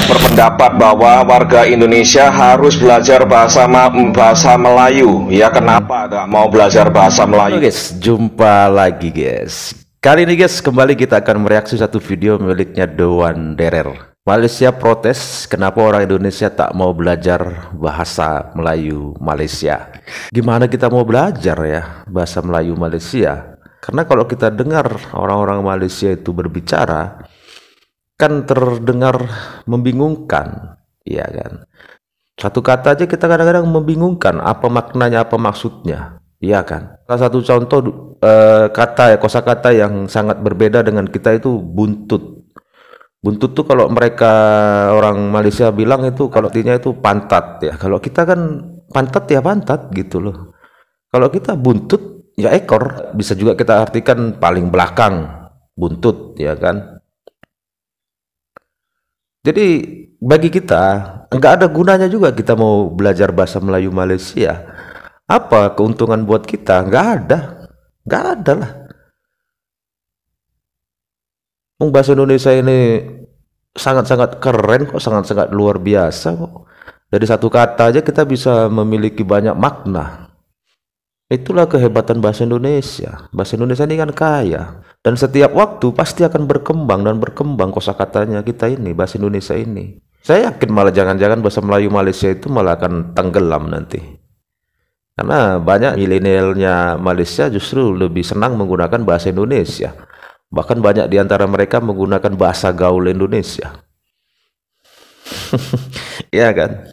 berpendapat bahwa warga Indonesia harus belajar bahasa Melayu. Ya, kenapa nggak mau belajar bahasa Melayu? Halo guys, jumpa lagi guys. Kali ini guys, kembali kita akan mereaksi satu video miliknya Dewan Derer. Malaysia protes kenapa orang Indonesia tak mau belajar bahasa Melayu Malaysia. Gimana kita mau belajar ya bahasa Melayu Malaysia? Karena kalau kita dengar orang-orang Malaysia itu berbicara, kan terdengar membingungkan, ya kan? Satu kata aja kita kadang-kadang membingungkan, apa maknanya, apa maksudnya, ya kan? Salah satu contoh kosakata yang sangat berbeda dengan kita itu buntut. Buntut tuh kalau mereka orang Malaysia bilang itu kalau artinya itu pantat ya. Kalau kita kan pantat ya pantat gitu loh. Kalau kita buntut ya ekor, bisa juga kita artikan paling belakang buntut, ya kan? Jadi bagi kita nggak ada gunanya juga kita mau belajar bahasa Melayu Malaysia. Apa keuntungan buat kita? Nggak ada lah. Bahasa Indonesia ini sangat-sangat keren kok, sangat-sangat luar biasa kok. Dari satu kata aja kita bisa memiliki banyak makna. Itulah kehebatan bahasa Indonesia. Bahasa Indonesia ini kan kaya, dan setiap waktu pasti akan berkembang dan berkembang kosakatanya kita ini, bahasa Indonesia ini. Saya yakin malah jangan-jangan bahasa Melayu Malaysia itu malah akan tenggelam nanti. Karena banyak milenialnya Malaysia justru lebih senang menggunakan bahasa Indonesia. Bahkan banyak di antara mereka menggunakan bahasa gaul Indonesia. Ya kan?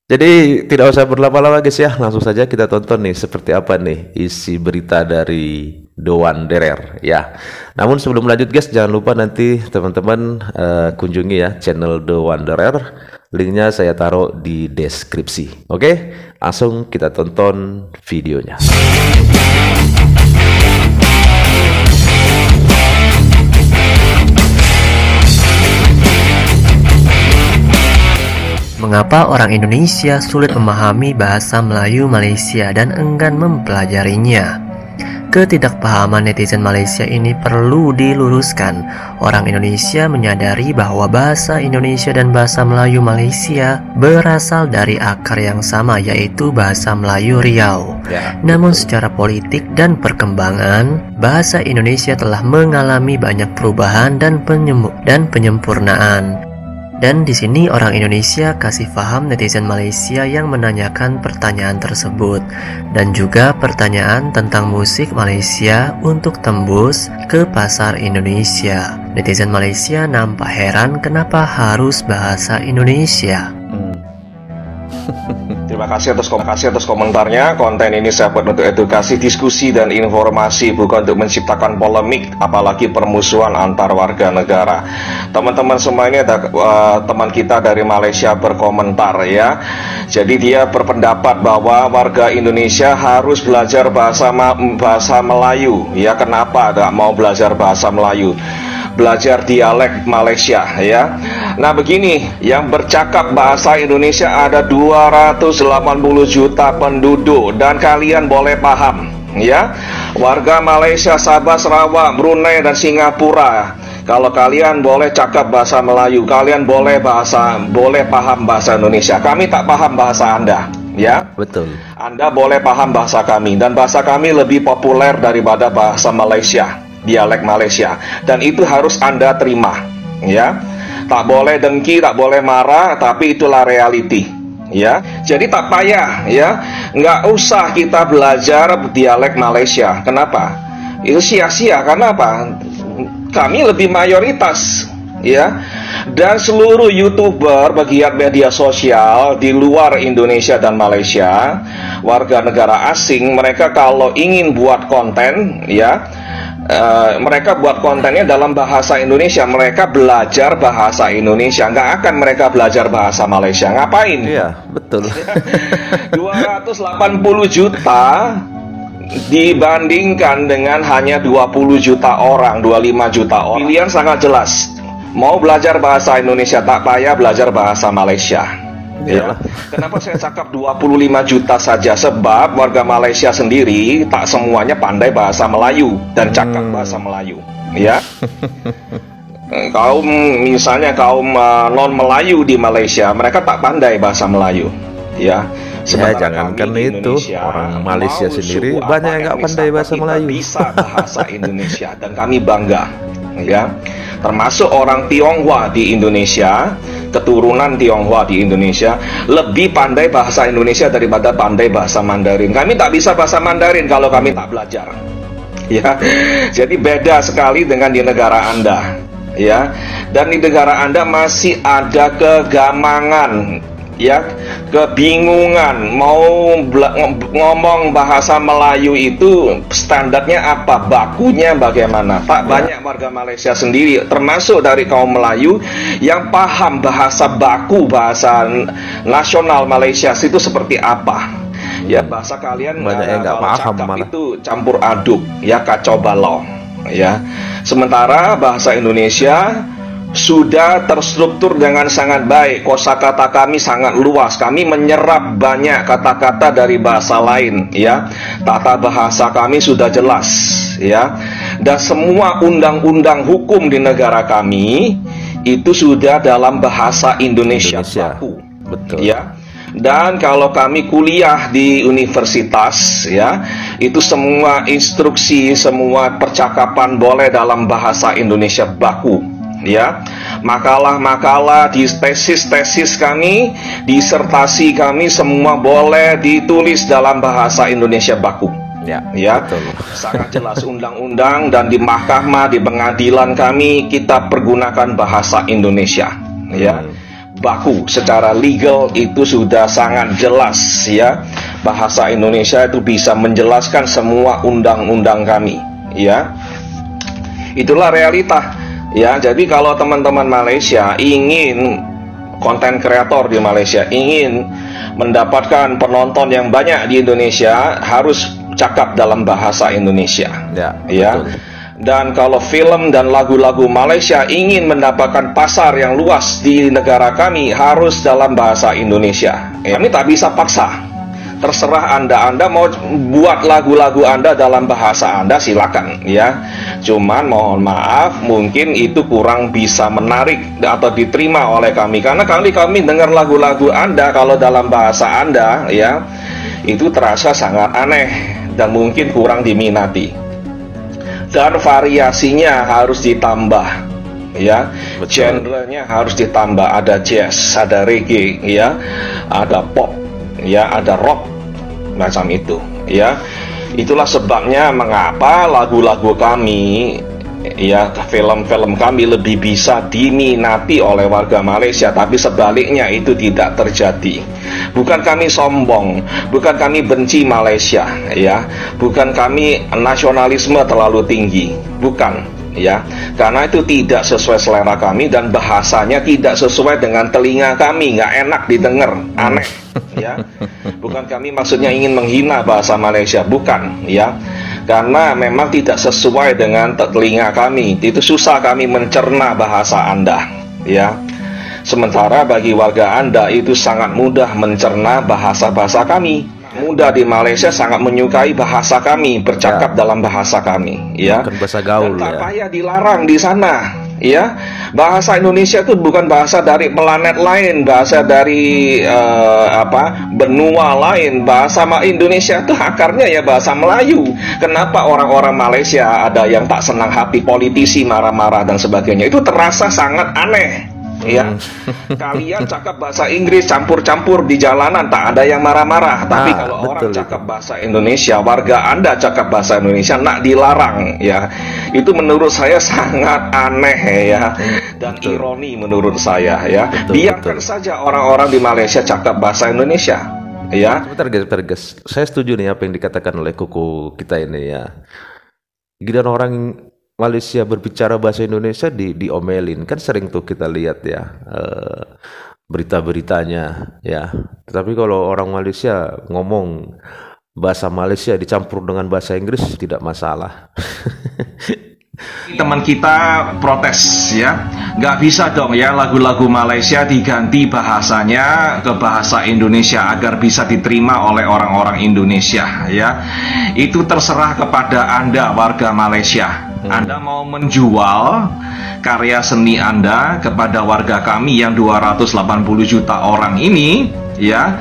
Jadi tidak usah berlama-lama guys ya, langsung saja kita tonton nih seperti apa nih isi berita dari Dewan Derer ya. Namun sebelum lanjut guys, jangan lupa nanti teman-teman kunjungi ya channel Dewan Derer. Linknya saya taruh di deskripsi. Oke, langsung kita tonton videonya. Mengapa orang Indonesia sulit memahami bahasa Melayu Malaysia dan enggan mempelajarinya? Ketidakpahaman netizen Malaysia ini perlu diluruskan. Orang Indonesia menyadari bahwa bahasa Indonesia dan bahasa Melayu Malaysia berasal dari akar yang sama, yaitu bahasa Melayu Riau. Namun secara politik dan perkembangan, bahasa Indonesia telah mengalami banyak perubahan dan penyempurnaan. Dan di sini orang Indonesia kasih paham netizen Malaysia yang menanyakan pertanyaan tersebut, dan juga pertanyaan tentang musik Malaysia untuk tembus ke pasar Indonesia. Netizen Malaysia nampak heran kenapa harus bahasa Indonesia. Terima kasih atas komentarnya. Konten ini saya buat untuk edukasi, diskusi, dan informasi, bukan untuk menciptakan polemik, apalagi permusuhan antar warga negara. Teman-teman semua ini ada teman kita dari Malaysia berkomentar ya. Jadi dia berpendapat bahwa warga Indonesia harus belajar bahasa Melayu. Ya, kenapa nggak mau belajar bahasa Melayu? Belajar dialek Malaysia ya. Nah begini, yang bercakap bahasa Indonesia ada 280 juta penduduk, dan kalian boleh paham ya. Warga Malaysia, Sabah, Sarawak, Brunei, dan Singapura, kalau kalian boleh cakap bahasa Melayu, kalian boleh paham bahasa Indonesia. Kami tak paham bahasa Anda ya. Betul. Anda boleh paham bahasa kami, dan bahasa kami lebih populer daripada bahasa Malaysia, dialek Malaysia, dan itu harus Anda terima ya. Tak boleh dengki, tak boleh marah, tapi itulah reality ya. Jadi tak payah ya, nggak usah kita belajar dialek Malaysia. Kenapa? Itu sia-sia. Karena apa? Kami lebih mayoritas ya. Dan seluruh YouTuber pegiat media sosial di luar Indonesia dan Malaysia, warga negara asing, mereka kalau ingin buat konten ya, mereka buat kontennya dalam bahasa Indonesia. Mereka belajar bahasa Indonesia, nggak akan mereka belajar bahasa Malaysia. Ngapain? Iya, betul. 280 juta dibandingkan dengan hanya 20 juta orang, 25 juta orang. Pilihan sangat jelas. Mau belajar bahasa Indonesia, tak payah belajar bahasa Malaysia. Ya. Kenapa saya cakap 25 juta saja? Sebab warga Malaysia sendiri tak semuanya pandai bahasa Melayu dan cakap bahasa Melayu, ya. kaum misalnya kaum non Melayu di Malaysia, mereka tak pandai bahasa Melayu, ya. Ya jangankan itu, orang Malaysia sendiri banyak yang nggak pandai bahasa Melayu. Bisa bahasa Indonesia dan kami bangga, ya. Termasuk orang Tionghoa di Indonesia, keturunan Tionghoa di Indonesia lebih pandai bahasa Indonesia daripada pandai bahasa Mandarin. Kami tak bisa bahasa Mandarin kalau kami tak belajar, ya. Jadi beda sekali dengan di negara Anda, ya. Dan di negara Anda masih ada kegamangan, ya, kebingungan mau ngomong bahasa Melayu itu standarnya apa, bakunya bagaimana. Tak banyak warga Malaysia sendiri, termasuk dari kaum Melayu, yang paham bahasa baku, bahasa nasional Malaysia itu seperti apa. Ya, bahasa kalian banyak yang nggak paham, malah itu campur aduk, ya, kacau balau, ya. Sementara bahasa Indonesia sudah terstruktur dengan sangat baik. Kosakata kami sangat luas. Kami menyerap banyak kata-kata dari bahasa lain, ya. Tata bahasa kami sudah jelas, ya. Dan semua undang-undang hukum di negara kami itu sudah dalam bahasa Indonesia baku. Betul. Ya. Dan kalau kami kuliah di universitas, ya, itu semua instruksi, semua percakapan boleh dalam bahasa Indonesia baku. Ya, makalah-makalah di tesis-tesis kami, disertasi kami semua boleh ditulis dalam bahasa Indonesia baku. Ya, betul. Sangat jelas undang-undang, dan di mahkamah, di pengadilan kami kita pergunakan bahasa Indonesia. Ya, baku secara legal itu sudah sangat jelas, ya. Bahasa Indonesia itu bisa menjelaskan semua undang-undang kami. Ya, itulah realita. Ya, jadi kalau teman-teman Malaysia ingin, konten kreator di Malaysia ingin mendapatkan penonton yang banyak di Indonesia, harus cakap dalam bahasa Indonesia. Ya. Dan kalau film dan lagu-lagu Malaysia ingin mendapatkan pasar yang luas di negara kami, harus dalam bahasa Indonesia. Kami tak bisa paksa. Terserah Anda mau buat lagu-lagu Anda dalam bahasa Anda, silakan, ya. Cuman mohon maaf, mungkin itu kurang bisa menarik atau diterima oleh kami, karena kami dengar lagu-lagu Anda kalau dalam bahasa Anda, ya, itu terasa sangat aneh dan mungkin kurang diminati. Dan variasinya harus ditambah, ya. Genre-nya harus ditambah, ada jazz, ada reggae, ya, ada pop, ya, ada rock, macam itu, ya. Itulah sebabnya mengapa lagu-lagu kami, ya, film-film kami lebih bisa diminati oleh warga Malaysia, tapi sebaliknya itu tidak terjadi. Bukan kami sombong, bukan kami benci Malaysia, ya, bukan kami nasionalisme terlalu tinggi, bukan, ya, karena itu tidak sesuai selera kami dan bahasanya tidak sesuai dengan telinga kami, nggak enak didengar, aneh, ya. Bukan kami maksudnya ingin menghina bahasa Malaysia, bukan, ya, karena memang tidak sesuai dengan telinga kami. Itu susah kami mencerna bahasa Anda, ya. Sementara bagi warga Anda itu sangat mudah mencerna bahasa-bahasa kami. Muda di Malaysia sangat menyukai bahasa kami, bercakap dalam bahasa kami, ya. Bukan bahasa gaul, dan tak payah dilarang di sana, ya. Bahasa Indonesia itu bukan bahasa dari planet lain, bahasa dari benua lain. Bahasa Indonesia itu akarnya ya bahasa Melayu. Kenapa orang-orang Malaysia ada yang tak senang hati politisi marah-marah dan sebagainya? Itu terasa sangat aneh. Ya, kalian cakap bahasa Inggris campur-campur di jalanan, tak ada yang marah-marah. Tapi kalau orang cakap bahasa Indonesia, warga Anda cakap bahasa Indonesia, nak dilarang, ya. Itu menurut saya sangat aneh, ya, dan ironi menurut saya, ya. Biarkan saja orang-orang di Malaysia cakap bahasa Indonesia, ya. Sebentar guys, saya setuju nih apa yang dikatakan oleh kuku kita ini, ya. Giliran orang Malaysia berbicara bahasa Indonesia diomelin, kan sering tuh kita lihat, ya, berita-beritanya, ya. Tapi kalau orang Malaysia ngomong bahasa Malaysia dicampur dengan bahasa Inggris, tidak masalah. Teman kita protes, ya, nggak bisa dong, ya, lagu-lagu Malaysia diganti bahasanya ke bahasa Indonesia agar bisa diterima oleh orang-orang Indonesia, ya. Itu terserah kepada Anda warga Malaysia, Anda mau menjual karya seni Anda kepada warga kami yang 280 juta orang ini, ya.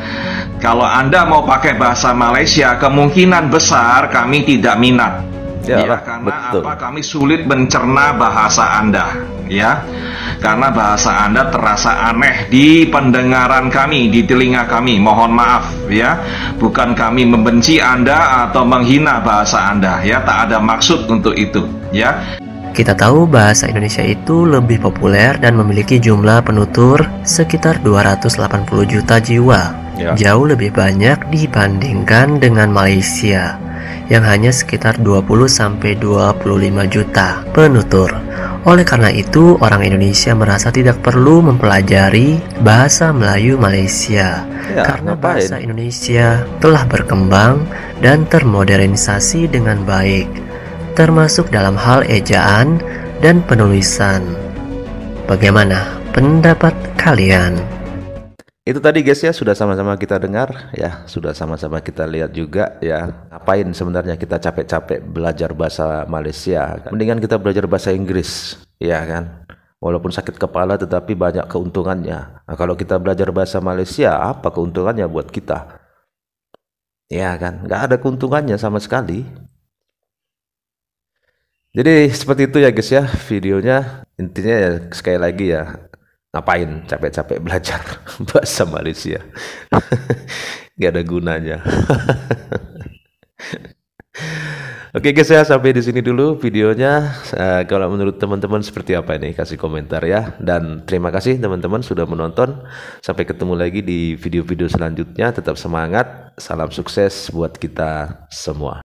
Kalau Anda mau pakai bahasa Malaysia, kemungkinan besar kami tidak minat. Ya, karena betul. Kami sulit mencerna bahasa Anda, ya. Karena bahasa Anda terasa aneh di pendengaran kami, di telinga kami. Mohon maaf, ya. Bukan kami membenci Anda atau menghina bahasa Anda, ya. Tak ada maksud untuk itu, ya. Kita tahu bahasa Indonesia itu lebih populer dan memiliki jumlah penutur sekitar 280 juta jiwa. Ya. Jauh lebih banyak dibandingkan dengan Malaysia yang hanya sekitar 20-25 juta penutur. Oleh karena itu, orang Indonesia merasa tidak perlu mempelajari bahasa Melayu Malaysia karena bahasa Indonesia telah berkembang dan termodernisasi dengan baik, termasuk dalam hal ejaan dan penulisan. Bagaimana pendapat kalian? Itu tadi guys ya, sudah sama-sama kita dengar ya, sudah sama-sama kita lihat juga ya. Ngapain sebenarnya kita capek-capek belajar bahasa Malaysia? Mendingan kita belajar bahasa Inggris, ya kan? Walaupun sakit kepala tetapi banyak keuntungannya. Nah, kalau kita belajar bahasa Malaysia, apa keuntungannya buat kita? Ya kan? Nggak ada keuntungannya sama sekali. Jadi seperti itu ya guys ya videonya. Intinya ya sekali lagi ya, ngapain capek-capek belajar bahasa Malaysia? Gak ada gunanya. Oke guys ya, sampai di sini dulu videonya. Kalau menurut teman-teman seperti apa ini, kasih komentar ya. Dan terima kasih teman-teman sudah menonton. Sampai ketemu lagi di video-video selanjutnya. Tetap semangat. Salam sukses buat kita semua.